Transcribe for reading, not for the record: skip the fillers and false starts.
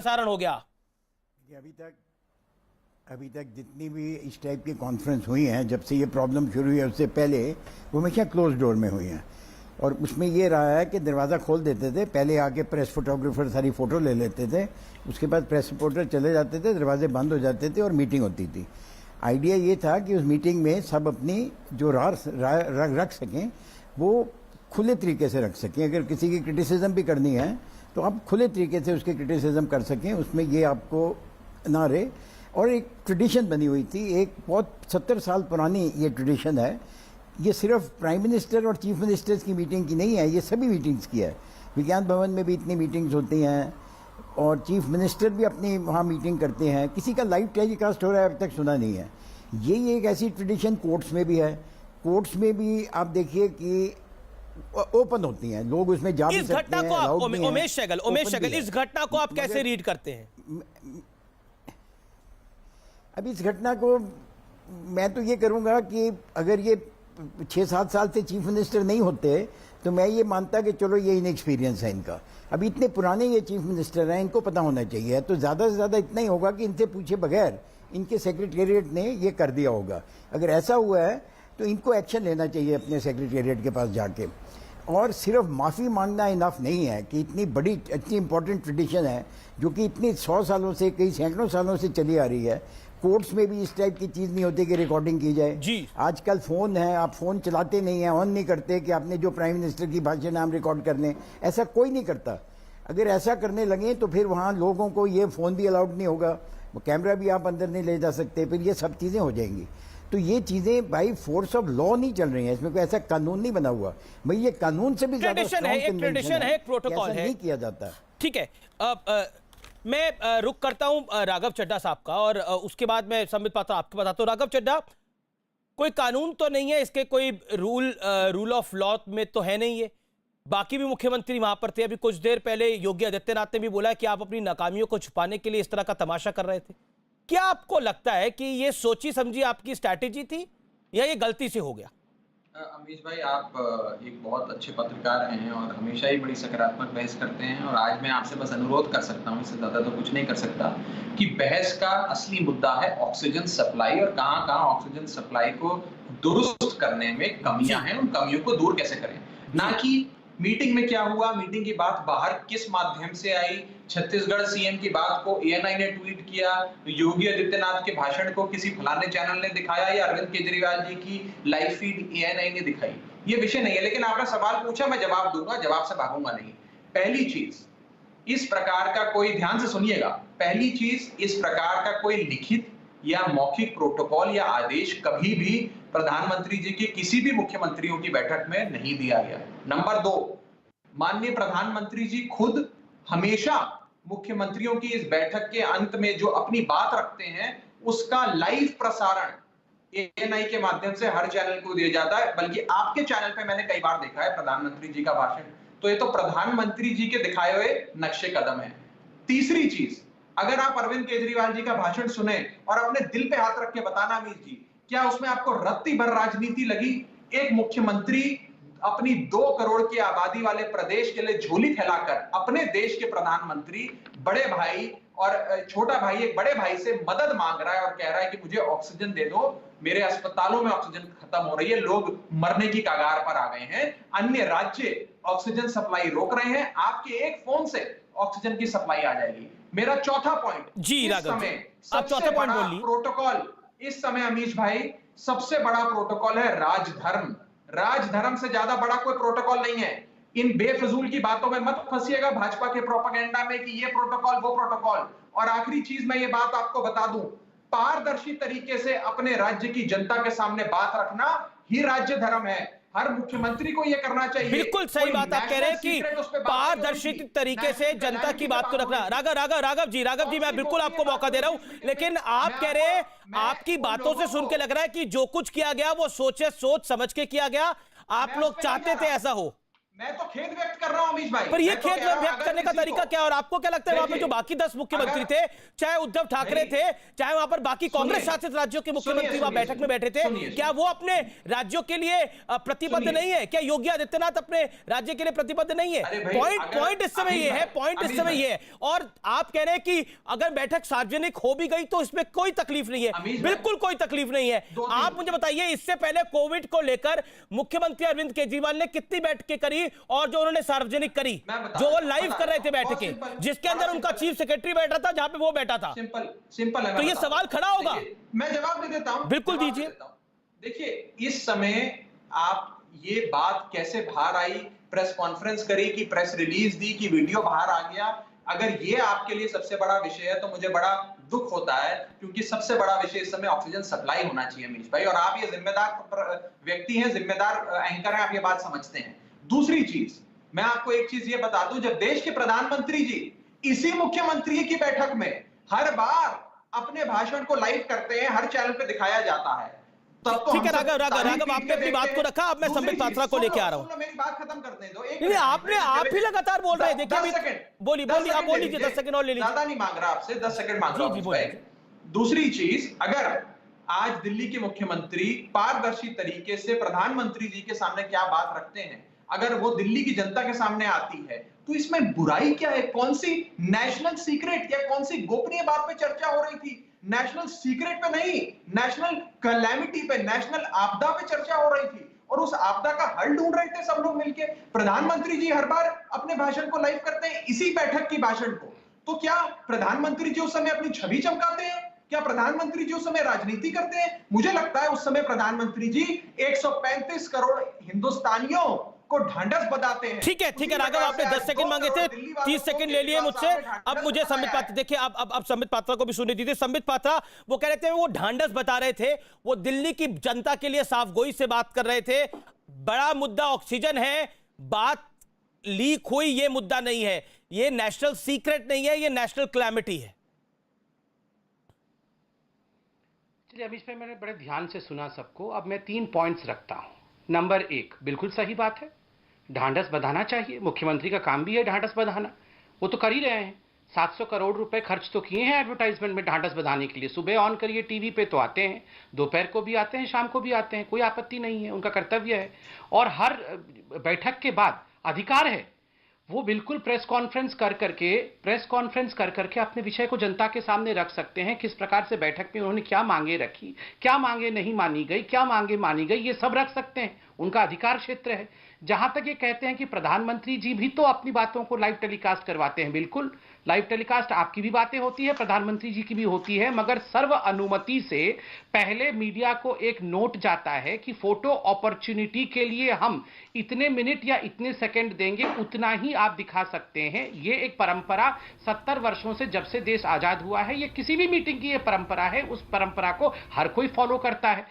प्रसारण हो गया? अभी तक जितनी भी इस टाइप की कॉन्फ्रेंस हुई हैं, जब से ये प्रॉब्लम शुरू हुई है उससे पहले, वो हमेशा क्लोज डोर में हुई हैं। और उसमें ये रहा है कि दरवाज़ा खोल देते थे, पहले आके प्रेस फोटोग्राफर सारी फ़ोटो ले लेते थे, उसके बाद प्रेस रिपोर्टर चले जाते थे, दरवाजे बंद हो जाते थे और मीटिंग होती थी। आइडिया ये था कि उस मीटिंग में सब अपनी जो राय रख सकें वो खुले तरीके से रख सकें। अगर किसी की क्रिटिसिज्म भी करनी है तो आप खुले तरीके से उसकी क्रिटिसिज्म कर सकें, उसमें ये आपको ना रहे। और एक ट्रेडिशन बनी हुई थी, एक बहुत 70 साल पुरानी ये ट्रेडिशन है। ये सिर्फ प्राइम मिनिस्टर और चीफ मिनिस्टर्स की मीटिंग की नहीं है, ये सभी मीटिंग्स की है। विज्ञान भवन में भी इतनी मीटिंग्स होती हैं और चीफ मिनिस्टर भी अपनी वहाँ मीटिंग करते हैं। किसी का लाइव टेलीकास्ट हो रहा है अभी तक सुना नहीं है। ये एक ऐसी ट्रेडिशन कोर्ट्स में भी है। कोर्ट्स में भी आप देखिए कि ओपन होती हैं, लोग उसमें जा भी सकते हैं। उमेश सहगल, इस घटना को आप कैसे रीड करते हैं? अब इस घटना को मैं तो ये करूंगा कि अगर ये 6-7 साल से चीफ मिनिस्टर नहीं होते तो मैं ये मानता कि चलो ये इनएक्सपीरियंस है इनका। अभी इतने पुराने ये चीफ मिनिस्टर हैं, इनको पता होना चाहिए। तो ज़्यादा से ज़्यादा इतना ही होगा कि इनसे पूछे बगैर इनके सेक्रेटेरिएट ने ये कर दिया होगा। अगर ऐसा हुआ है तो इनको एक्शन लेना चाहिए अपने सेक्रेटेरिएट के पास जाके। और सिर्फ माफ़ी मांगना इनफ नहीं है कि इतनी बड़ी इतनी इंपॉर्टेंट ट्रेडिशन है जो कि इतनी 100 सालों से, कई सैकड़ों सालों से चली आ रही है। कोर्ट्स में भी इस टाइप की चीज़ नहीं होती कि रिकॉर्डिंग की जाए जी। आजकल फ़ोन है, आप फ़ोन चलाते नहीं हैं, ऑन नहीं करते कि आपने जो प्राइम मिनिस्टर की भाषण हम रिकॉर्ड कर लें, ऐसा कोई नहीं करता। अगर ऐसा करने लगे तो फिर वहाँ लोगों को ये फ़ोन भी अलाउड नहीं होगा, कैमरा भी आप अंदर नहीं ले जा सकते, फिर ये सब चीज़ें हो जाएंगी। तो ये चीजें बाई फोर्स ऑफ लॉ नहीं चल रही हैं, इसमें कोई ऐसा कानून नहीं बना हुआ। भाई ये कानून से भी ज्यादा ट्रेडिशन है, एक ट्रेडिशन है, एक प्रोटोकॉल है, नहीं किया जाता। ठीक है। मैं रुक करता हूं राघव चड्ढा साहब का और उसके बाद मैं संबित पात्रा आपके बताता हूं। राघव चड्ढा, कोई कानून तो नहीं है इसके, कोई रूल ऑफ लॉ में तो है नहीं ये। बाकी भी मुख्यमंत्री वहां पर थे। अभी कुछ देर पहले योगी आदित्यनाथ ने भी बोला कि आप अपनी नाकामियों को छुपाने के लिए इस तरह का तमाशा कर रहे थे। क्या आपको लगता है कि ये सोची समझी आपकी स्ट्रैटेजी थी या ये गलती से हो गया? अमीश भाई, आप एक बहुत अच्छे पत्रकार हैं और हमेशा ही बड़ी सकारात्मक बहस करते हैं। और आज मैं आपसे बस अनुरोध कर सकता हूं, इससे ज्यादा तो कुछ नहीं कर सकता, कि बहस का असली मुद्दा है ऑक्सीजन सप्लाई और कहां ऑक्सीजन सप्लाई को दुरुस्त करने में कमियां हैं, उन कमियों को दूर कैसे करें, ना कि मीटिंग में क्या हुआ, मीटिंग की बात बाहर किस माध्यम से आई। छत्तीसगढ़ सीएम की बात को एएनआई ने ट्वीट किया, योगी आदित्यनाथ के भाषण को किसी फलाने चैनल ने दिखाया या अरविंद केजरीवाल जी की लाइव फीड एएनआई ने दिखाई, ये विषय नहीं है। लेकिन आपने सवाल पूछा, मैं जवाब दूंगा, जवाब से भागूंगा नहीं। पहली चीज, इस प्रकार का कोई, ध्यान से सुनिएगा, पहली चीज, इस प्रकार का कोई लिखित या मौखिक प्रोटोकॉल या आदेश कभी भी प्रधानमंत्री जी की किसी भी मुख्यमंत्रियों की बैठक में नहीं दिया गया। नंबर 2, माननीय प्रधानमंत्री जी खुद हमेशा मुख्यमंत्रियों की इस बैठक के अंत में जो अपनी बात रखते हैं उसका लाइव प्रसारण एएनआई के माध्यम से हर चैनल को दिया जाता है। बल्कि आपके चैनल पे मैंने कई बार देखा है प्रधानमंत्री जी का भाषण, तो ये तो प्रधानमंत्री जी के दिखाए हुए नक्शे कदम है। तीसरी चीज, अगर आप अरविंद केजरीवाल जी का भाषण सुने और अपने दिल पे हाथ रख के बताना अमीश जी, क्या उसमें आपको रत्ती भर राजनीति लगी? एक मुख्यमंत्री अपनी 2 करोड़ की आबादी वाले प्रदेश के लिए झोली फैलाकर अपने देश के प्रधानमंत्री, बड़े भाई और छोटा भाई, एक बड़े भाई से मदद मांग रहा है और कह रहा है कि मुझे ऑक्सीजन दे दो, मेरे अस्पतालों में ऑक्सीजन खत्म हो रही है, लोग मरने की कगार पर आ गए हैं, अन्य राज्य ऑक्सीजन सप्लाई रोक रहे हैं, आपके एक फोन से ऑक्सीजन की सप्लाई आ जाएगी। मेरा चौथा पॉइंट, जी राघव, आप चौथा पॉइंट बोलिए। प्रोटोकॉल इस समय अमीश भाई सबसे बड़ा प्रोटोकॉल है राजधर्म। राजधर्म से ज्यादा बड़ा कोई प्रोटोकॉल नहीं है। इन बेफजूल की बातों में मत फंसिएगा भाजपा के प्रोपेगेंडा में कि ये प्रोटोकॉल वो प्रोटोकॉल। और आखिरी चीज मैं ये बात आपको बता दूं, पारदर्शी तरीके से अपने राज्य की जनता के सामने बात रखना ही राज्य धर्म है। हर मुख्यमंत्री को यह करना चाहिए। बिल्कुल सही बात आप कह रहे हैं कि पारदर्शी तरीके से जनता की बात को रखना। राघव जी मैं बिल्कुल आपको मौका दे रहा हूं, लेकिन आप कह रहे हैं, आपकी बातों से सुन के लग रहा है कि जो कुछ किया गया वो सोच समझ के किया गया, आप लोग चाहते थे ऐसा हो। मैं तो खेद व्यक्त कर रहा हूं अमीश भाई। पर ये मैं तो खेद कह रहा हूं, व्यक्त अगर करने का किसी तरीका को- क्या है? और आपको क्या लगता है वहां पे देखिए, जो बाकी 10 मुख्यमंत्री अगर- थे, चाहे उद्धव ठाकरे नहीं, थे, चाहे वहां पर बाकी कांग्रेस सुनिए, शासित राज्यों के मुख्यमंत्री सुनिए, वहां सुनिए, बैठक में बैठे थे, सुनिए, क्या वो अपने राज्यों के लिए प्रतिबद्ध सुनिए। नहीं है? क्या योगी आदित्यनाथ अपने राज्य के लिए प्रतिबद्ध नहीं है? अरे भाई, पॉइंट इस समय अमीश ये है, भाई, पॉइंट इस अमीश समय भाई। ये है। और आप कह रहे हैं कि अगर बैठक सार्वजनिक हो भी गई तो इसमें कोई तकलीफ नहीं है। अमीश भाई, बिल्कुल कोई तकलीफ नहीं है। दो दिन- आप मुझे बताइए, इससे पहले कोविड को लेकर मुख्यमंत्री अरविंद केजरीवाल ने कितनी बैठकें करी और जो उन्होंने सार्वजनिक करी, मैं बता- जो वो लाइव बता- कर रहे थे बहुत बैठकें, सिंपल, जिसके बड़ा अंदर उनका सिंपल। चीफ सेक्रेटरी बैठा था, जहां पे वो बैठा था। सिंपल है। तो मैं ये बताता सवाल हूं। खड़ा होगा। देखिए, मैं जवाब दे देता हूं। बिल्कुल जवाब दे दीजिए। देता हूं। देखिए, इस समय आप ये बात कैसे बाहर आई, प्रेस कॉन्फ्रेंस करी कि प्रेस रिलीज दी कि वीडियो बाहर आ गया, अगर ये आपके लिए सबसे बड़ा विषय है तो मुझे बड़ा दुख होता है, क्योंकि सबसे बड़ा विषय इस समय ऑक्सीजन सप्लाई होना चाहिए अमीश भाई, और आप ये जिम्मेदार व्यक्ति हैं, जिम्मेदार एंकर हैं, आप ये बात समझते हैं। दूसरी चीज, मैं आपको एक चीज ये बता दूं, जब देश के प्रधानमंत्री जी इसी मुख्यमंत्री की बैठक में हर बार अपने भाषण को लाइव करते हैं, हर चैनल पे दिखाया जाता है, तब तो ठीक है हम सब राघव, तारीफ राघव, पीट आपने के अपनी देखते बात को हैं। रखा। अब मैं दूसरी संबित चीज, पात्रा को सुन लेके लो, आ रहा हूं। सुन लो, मेरी बात खत्म करने दो। एक नहीं, मिनट, आपने आप ही लगातार बोल रहे हैं। देखिए, 10 अभी सेकंड, बोलिए, 10 बोलिए, आप सेकंड बोल ले लीजिए, 10 सेकंड और ले लीजिए। ज्यादा नहीं मांग रहा आपसे, 10 सेकंड मांग जी, रहा हूं जी, अमीश बोलिए। भाई। दूसरी चीज, अगर आज दिल्ली के मुख्यमंत्री पारदर्शी तरीके से प्रधानमंत्री जी के सामने क्या बात रखते हैं, अगर वो दिल्ली की जनता के सामने आती है, तो इसमें बुराई क्या है? कौन सी नेशनल सीक्रेट या कौन सी गोपनीय बात पे चर्चा हो रही थी? नेशनल सीक्रेट पे नहीं, नेशनल कैलेमिटी पे, नेशनल आपदा पे चर्चा हो रही थी, और उस आपदा का हल ढूंढ रहे थे सब लोग मिलके। प्रधानमंत्री जी हर बार अपने भाषण को लाइव करते हैं, इसी बैठक की भाषण को। तो क्या प्रधानमंत्री जी उस समय अपनी छवि चमकाते हैं? क्या प्रधानमंत्री जी उस समय राजनीति करते हैं? मुझे लगता है उस समय प्रधानमंत्री जी 135 करोड़ हिंदुस्तानियों को ढांढस बताते हैं। ठीक है, ठीक है राघव, आपने 10 सेकंड मांगे थे, 30 सेकंड ले लिए मुझसे। अब मुझे संबित पात्रा, देखिए अब संबित पात्रा को भी सुनने दीजिए। संबित पात्रा, वो कह रहे थे वो ढांढस बता रहे थे, वो दिल्ली की जनता के लिए साफगोई से बात कर रहे थे। बड़ा मुद्दा ऑक्सीजन है, बात लीक हुई ये मुद्दा नहीं है, ये नेशनल सीक्रेट नहीं है, ये नेशनल क्लैमिटी है। चलिए अमीश भाई, मैंने बड़े ध्यान से सुना सबको। अब मैं 3 पॉइंट्स रखता हूं। नंबर 1, बिल्कुल सही बात है, ढांढस बंधाना चाहिए, मुख्यमंत्री का काम भी है ढांढस बंधाना, वो तो कर ही रहे हैं। 700 करोड़ रुपए खर्च तो किए हैं एडवर्टाइजमेंट में ढांढस बंधाने के लिए। सुबह ऑन करिए टीवी पे तो आते हैं, दोपहर को भी आते हैं, शाम को भी आते हैं, कोई आपत्ति नहीं है, उनका कर्तव्य है। और हर बैठक के बाद अधिकार है, वो बिल्कुल प्रेस कॉन्फ्रेंस कर करके अपने विषय को जनता के सामने रख सकते हैं। किस प्रकार से बैठक में उन्होंने क्या मांगे रखी, क्या मांगे नहीं मानी गई, क्या मांगे मानी गई, ये सब रख सकते हैं, उनका अधिकार क्षेत्र है। जहां तक ये कहते हैं कि प्रधानमंत्री जी भी तो अपनी बातों को लाइव टेलीकास्ट करवाते हैं, बिल्कुल लाइव टेलीकास्ट आपकी भी बातें होती है, प्रधानमंत्री जी की भी होती है, मगर सर्व अनुमति से पहले मीडिया को एक नोट जाता है कि फोटो अपॉर्चुनिटी के लिए हम इतने मिनट या इतने सेकंड देंगे, उतना ही आप दिखा सकते हैं। ये एक परंपरा 70 वर्षों से, जब से देश आजाद हुआ है, ये किसी भी मीटिंग की ये परंपरा है, उस परंपरा को हर कोई फॉलो करता है।